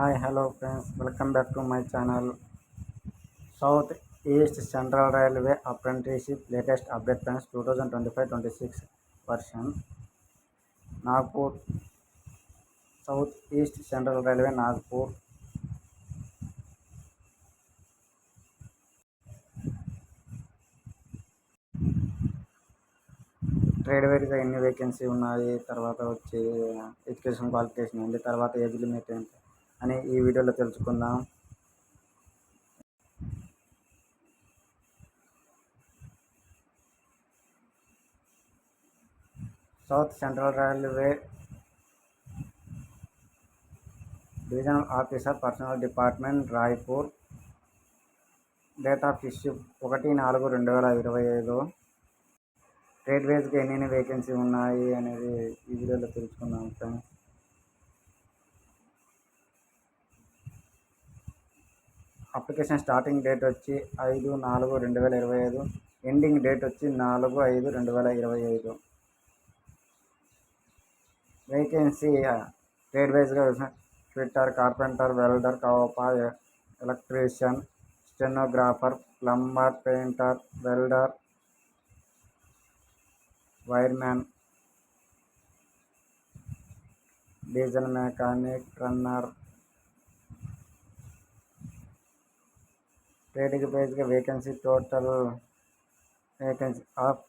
Hi, hello friends, welcome back to my channel. South East Central Railway Apprenticeship latest update plans 2025-26 version. Nagpur, South East Central Railway Nagpur. Trade వేర్గా ఎన్ని vacancy ఉన్నాయి, తర్వాత వచ్చి education qualification ఏంటి, తర్వాత age limit ఏంటి అని ఈ వీడియోలో తెలుసుకుందాం. South Central Railway divisional officer personnel department Raipur. Date of issue 1/4/2025. Trade వేస్గా ఎన్ని వేకెన్సీ ఉన్నాయి అనేది ఈ వీడియోలో తెలుసుకుందాం ఫ్రెండ్స్. అప్లికేషన్ స్టార్టింగ్ డేట్ వచ్చి 5/4/2025, ఎండింగ్ డేట్ వచ్చి 4/5/2025. వేకెన్సీ ట్రేడ్ వైజ్గా ఫిట్టర్, కార్పెంటర్, వెల్డర్, కవప, electrician, stenographer, plumber, painter, welder, wireman, diesel mechanic, runner. Trade వైజ్గా vacancy total vacancy of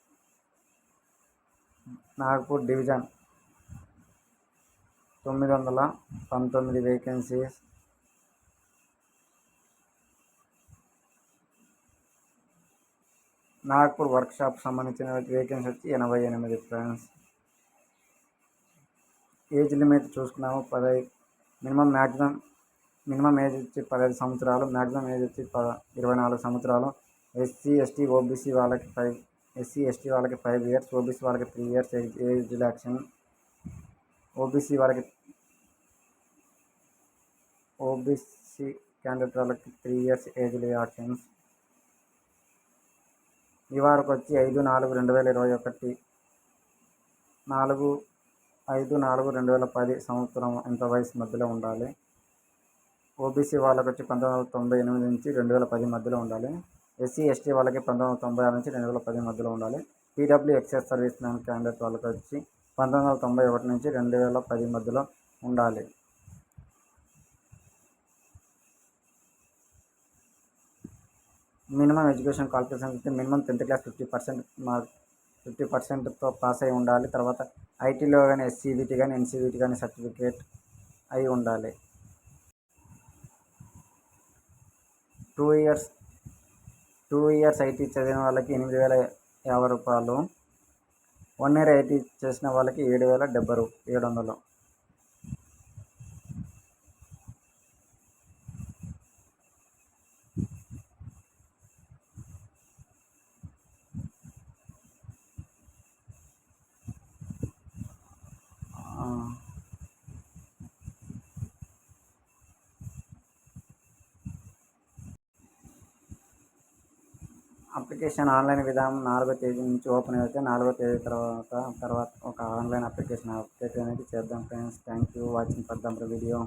Nagpur division 919 vacancies. Nagpur workshop సంబంధించిన వేకెన్సీ వచ్చి 88 ఫ్రెండ్స్. ఏజ్ లిమిట్ చూసుకున్నాము 15. Minimum age వచ్చి 15 సంవత్సరాలు, మ్యాక్సిమం ఏజ్ వచ్చి 24 సంవత్సరాలు. ఎస్సీ ఎస్టీ ఓబీసీ వాళ్ళకి 5 ఇయర్స్, ఓబీసీ వాళ్ళకి 3 years age relaxation. OBC candidate వాళ్ళకి 3 ఇయర్స్ ఏజ్ రిలాక్షన్స్. ఈ వారికి వచ్చి 5/4/2021, 4/5/2010 సంవత్సరం ఎంత వయసు మధ్యలో ఉండాలి. ఓబీసీ వాళ్ళకి వచ్చి 1998 నుంచి 2010 మధ్యలో ఉండాలి. ఎస్సీ ఎస్టీ వాళ్ళకి 1996 నుంచి 2010 మధ్యలో ఉండాలి. PW ex service man candidate వాళ్ళకి వచ్చి 1991 నుంచి 2010 మధ్యలో ఉండాలి. మినిమం ఎడ్యుకేషన్ క్వాలిఫికేషన్ అయితే మినిమం 10th క్లాస్ 50%తో పాస్ అయి ఉండాలి. తర్వాత ఐటీలో కానీ ఎస్సీబీటీ కానీ ఎన్సీబీటీ కానీ సర్టిఫికేట్ అయి ఉండాలి. 2 ఇయర్స్ ఐటీ చదివిన వాళ్ళకి 8,050 రూపాయలు. 1 ఇయర్ ఐటీ చేసిన వాళ్ళకి 7,700. అప్లికేషన్ ఆన్లైన్ విధానం 4వ తేదీ నుంచి ఓపెన్ అయితే 4వ తేదీ తర్వాత ఒక ఆన్లైన్ అప్లికేషన్ అప్డేట్ అనేది చేద్దాం friends. Thank you watching for the video.